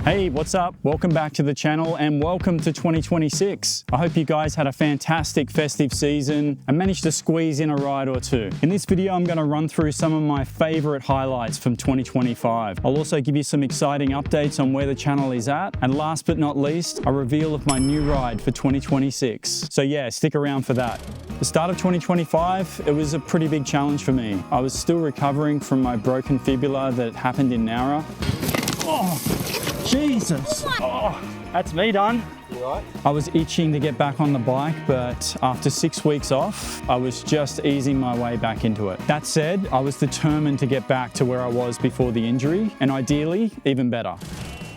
Hey, what's up? Welcome back to the channel and welcome to 2026. I hope you guys had a fantastic festive season and managed to squeeze in a ride or two. In this video, I'm going to run through some of my favorite highlights from 2025. I'll also give you some exciting updates on where the channel is at. And last but not least, a reveal of my new ride for 2026. So yeah, stick around for that. The start of 2025, it was a pretty big challenge for me. I was still recovering from my broken fibula that happened in Nowra. Oh, Jesus. Oh, that's me done. You all right? I was itching to get back on the bike, but after 6 weeks off, I was just easing my way back into it. That said, I was determined to get back to where I was before the injury, and ideally, even better.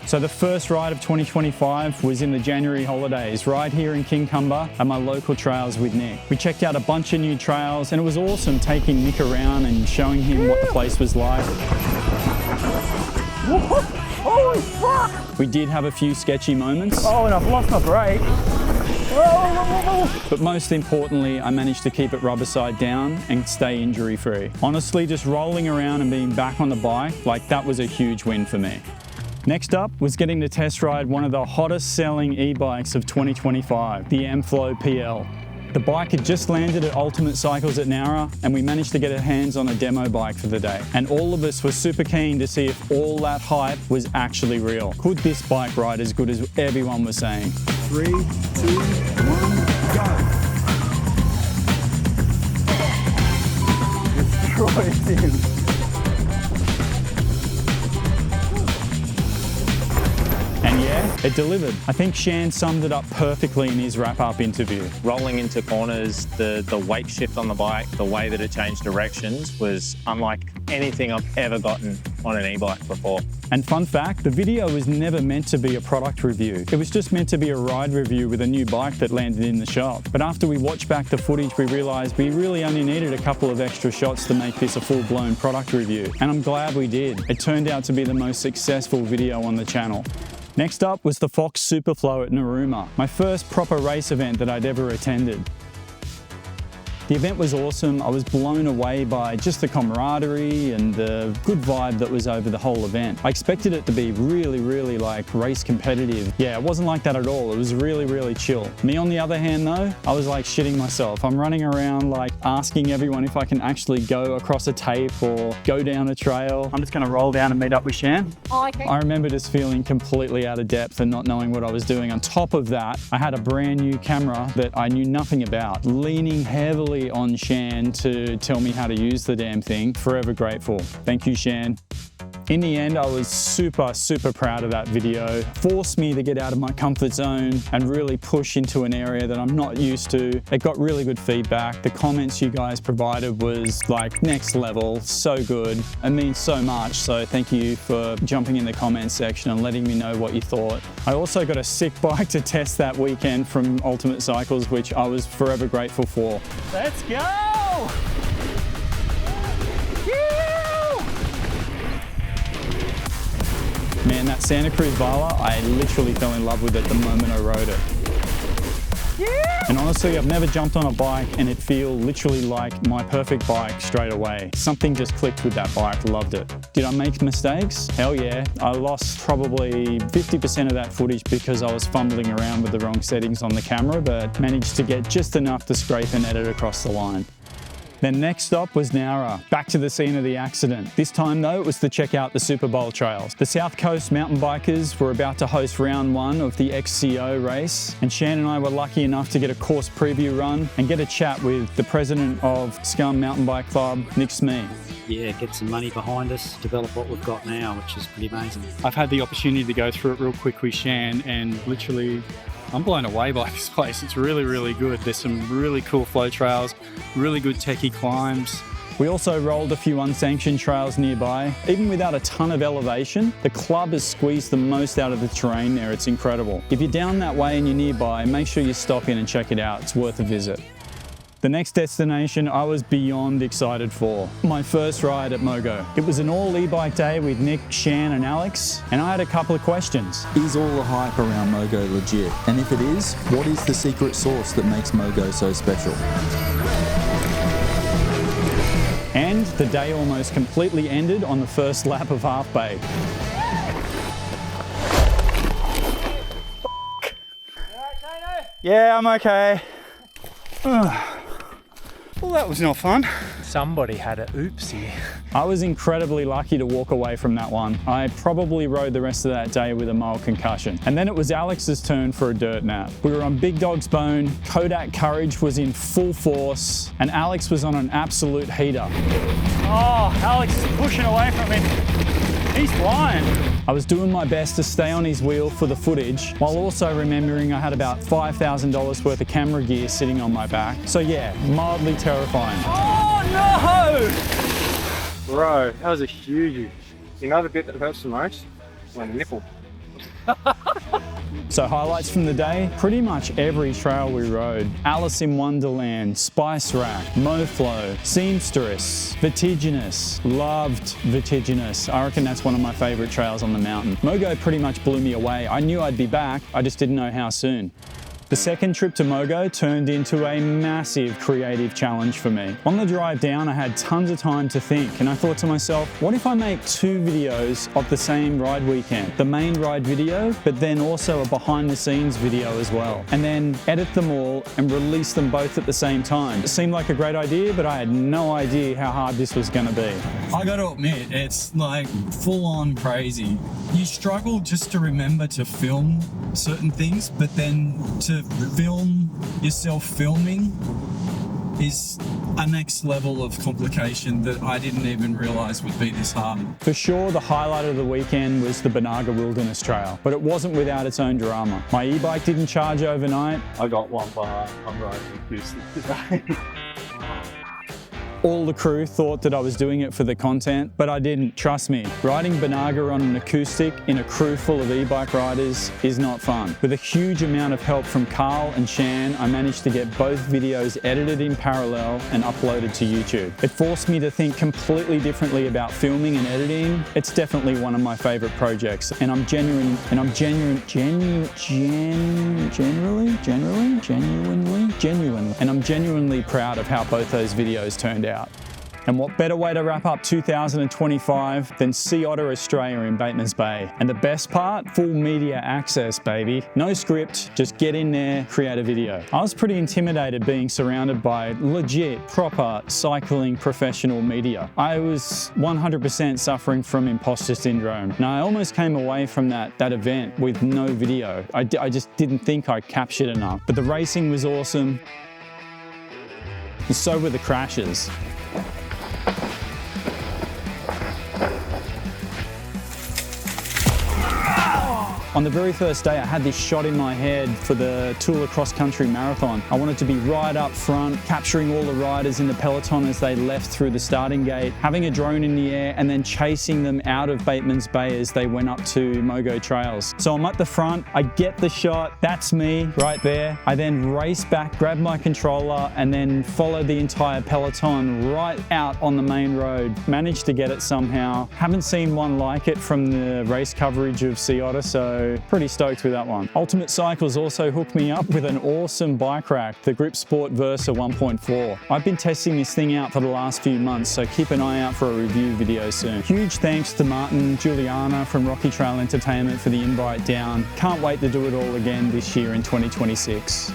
So the first ride of 2025 was in the January holidays, right here in Kincumber at my local trails with Nick. We checked out a bunch of new trails, and it was awesome taking Nick around and showing him what the place was like. Holy fuck! We did have a few sketchy moments. Oh, and I've lost my brake. But most importantly, I managed to keep it rubber side down and stay injury free. Honestly, just rolling around and being back on the bike, like that was a huge win for me. Next up was getting to test ride one of the hottest selling e-bikes of 2025, the Amflow PL. The bike had just landed at Ultimate Cycles at Nowra, and we managed to get our hands on a demo bike for the day. And all of us were super keen to see if all that hype was actually real. Could this bike ride as good as everyone was saying? 3, 2, 1, go! Destroyed him. And yeah, it delivered. I think Shan summed it up perfectly in his wrap-up interview. Rolling into corners, the weight shift on the bike, the way that it changed directions was unlike anything I've ever gotten on an e-bike before. And fun fact, the video was never meant to be a product review. It was just meant to be a ride review with a new bike that landed in the shop. But after we watched back the footage, we realized we really only needed a couple of extra shots to make this a full-blown product review. And I'm glad we did. It turned out to be the most successful video on the channel. Next up was the Fox Superflow at Narooma, my first proper race event that I'd ever attended. The event was awesome. I was blown away by just the camaraderie and the good vibe that was over the whole event. I expected it to be really like race competitive. Yeah, it wasn't like that at all. It was really chill. Me on the other hand though, I was like shitting myself. I'm running around like asking everyone if I can actually go across a tape or go down a trail. I'm just gonna roll down and meet up with Shan. Oh, okay. I remember just feeling completely out of depth and not knowing what I was doing. On top of that, I had a brand new camera that I knew nothing about, leaning heavily on Shan to tell me how to use the damn thing. Forever grateful. Thank you, Shan. In the end, I was super proud of that video. Forced me to get out of my comfort zone and really push into an area that I'm not used to. It got really good feedback. The comments you guys provided was like next level, so good. It means so much, so thank you for jumping in the comments section and letting me know what you thought. I also got a sick bike to test that weekend from Ultimate Cycles, which I was forever grateful for. Let's go! Man, that Santa Cruz Vala, I literally fell in love with it the moment I rode it. Yeah! And honestly, I've never jumped on a bike and it feel literally like my perfect bike straight away. Something just clicked with that bike, loved it. Did I make mistakes? Hell yeah. I lost probably 50% of that footage because I was fumbling around with the wrong settings on the camera, but managed to get just enough to scrape and edit across the line. Then next stop was Nowra, back to the scene of the accident. This time though, it was to check out the Super Bowl trails. The South Coast mountain bikers were about to host round 1 of the XCO race, and Shan and I were lucky enough to get a course preview run and get a chat with the president of Scum Mountain Bike Club, Nick Smee. Yeah, get some money behind us, develop what we've got now, which is pretty amazing. I've had the opportunity to go through it real quick with Shan, and literally I'm blown away by this place. It's really good. There's some really cool flow trails, really good techie climbs. We also rolled a few unsanctioned trails nearby. Even without a ton of elevation, the club has squeezed the most out of the terrain there. It's incredible. If you're down that way and you're nearby, make sure you stop in and check it out. It's worth a visit. The next destination I was beyond excited for. My first ride at Mogo. It was an all e-bike day with Nick, Shan and Alex, and I had a couple of questions. Is all the hype around Mogo legit? And if it is, what is the secret sauce that makes Mogo so special? And the day almost completely ended on the first lap of Half Bay. Yeah, I'm okay. Well, that was not fun. Somebody had a oopsie. I was incredibly lucky to walk away from that one. I probably rode the rest of that day with a mild concussion. And then it was Alex's turn for a dirt nap. We were on Big Dog's Bone, Kodak Courage was in full force, and Alex was on an absolute heater. Oh, Alex is pushing away from me. He's flying. I was doing my best to stay on his wheel for the footage, while also remembering I had about $5,000 worth of camera gear sitting on my back. So yeah, mildly terrifying. Oh no! Bro, that was a huge. You know the bit that hurts the most? My nipple. So highlights from the day, pretty much every trail we rode. Alice in Wonderland, Spice Rack, Moflo, Seamstress, Vertiginous, loved Vertiginous. I reckon that's one of my favourite trails on the mountain. Mogo pretty much blew me away. I knew I'd be back, I just didn't know how soon. The second trip to Mogo turned into a massive creative challenge for me. On the drive down, I had tons of time to think, and I thought to myself, what if I make 2 videos of the same ride weekend? The main ride video, but then also a behind the scenes video as well. And then edit them all and release them both at the same time. It seemed like a great idea, but I had no idea how hard this was gonna be. I gotta admit, it's like full on crazy. You struggle just to remember to film certain things, but then to film yourself filming is a next level of complication that I didn't even realise would be this hard. For sure, the highlight of the weekend was the Banaga Wilderness Trail, but it wasn't without its own drama. My e-bike didn't charge overnight. I got one bar. I'm riding acoustic today. All the crew thought that I was doing it for the content, but I didn't, trust me. Riding Banaga on an acoustic in a crew full of e-bike riders is not fun. With a huge amount of help from Carl and Shan, I managed to get both videos edited in parallel and uploaded to YouTube. It forced me to think completely differently about filming and editing. It's definitely one of my favorite projects, and I'm genuinely proud of how both those videos turned out. And what better way to wrap up 2025 than see Otter Australia in Batemans Bay? And the best part, full media access, baby. No script, just get in there, create a video. I was pretty intimidated being surrounded by legit, proper cycling professional media. I was 100% suffering from imposter syndrome. And I almost came away from that event with no video. I just didn't think I captured enough. But the racing was awesome. And so were the crashes. On the very first day, I had this shot in my head for the Tula Cross Country Marathon. I wanted to be right up front, capturing all the riders in the peloton as they left through the starting gate, having a drone in the air, and then chasing them out of Batemans Bay as they went up to Mogo Trails. So I'm at the front, I get the shot, that's me right there. I then race back, grab my controller, and then follow the entire peloton right out on the main road. Managed to get it somehow. Haven't seen one like it from the race coverage of Sea Otter, so pretty stoked with that one. Ultimate Cycles also hooked me up with an awesome bike rack, the Grip Sport Versa 1.4. I've been testing this thing out for the last few months, so keep an eye out for a review video soon. Huge thanks to Martin, Juliana from Rocky Trail Entertainment for the invite down. Can't wait to do it all again this year in 2026.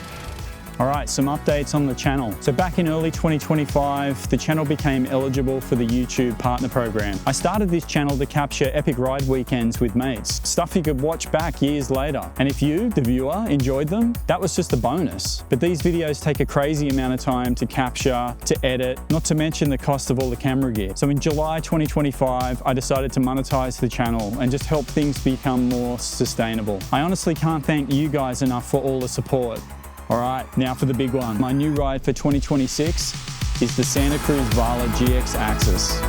All right, some updates on the channel. So back in early 2025, the channel became eligible for the YouTube Partner Program. I started this channel to capture epic ride weekends with mates, stuff you could watch back years later. And if you, the viewer, enjoyed them, that was just a bonus. But these videos take a crazy amount of time to capture, to edit, not to mention the cost of all the camera gear. So in July 2025, I decided to monetize the channel and just help things become more sustainable. I honestly can't thank you guys enough for all the support. All right, now for the big one. My new ride for 2026 is the Santa Cruz Vala GX Axis.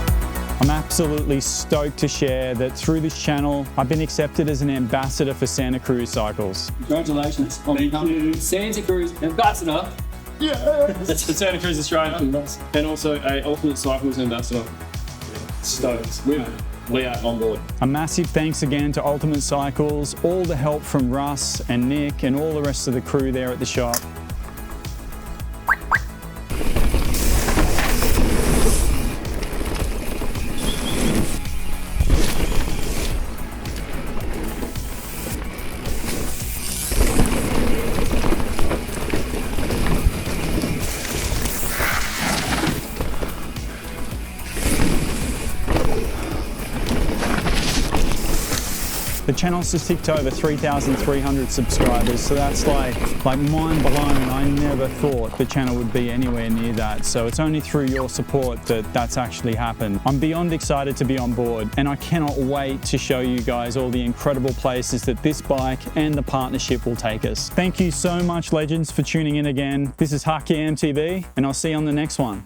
I'm absolutely stoked to share that through this channel, I've been accepted as an ambassador for Santa Cruz Cycles. Congratulations on becoming Santa Cruz ambassador. Yeah! That's the Santa Cruz Australia. And also a Ultimate Cycles ambassador. Stoked. We are on board. A massive thanks again to Ultimate Cycles, all the help from Russ and Nick and all the rest of the crew there at the shop. The channel's just ticked over 3,300 subscribers, so that's like mind blown. I never thought the channel would be anywhere near that. So it's only through your support that that's actually happened. I'm beyond excited to be on board, and I cannot wait to show you guys all the incredible places that this bike and the partnership will take us. Thank you so much, legends, for tuning in again. This is Mogo MTB, and I'll see you on the next one.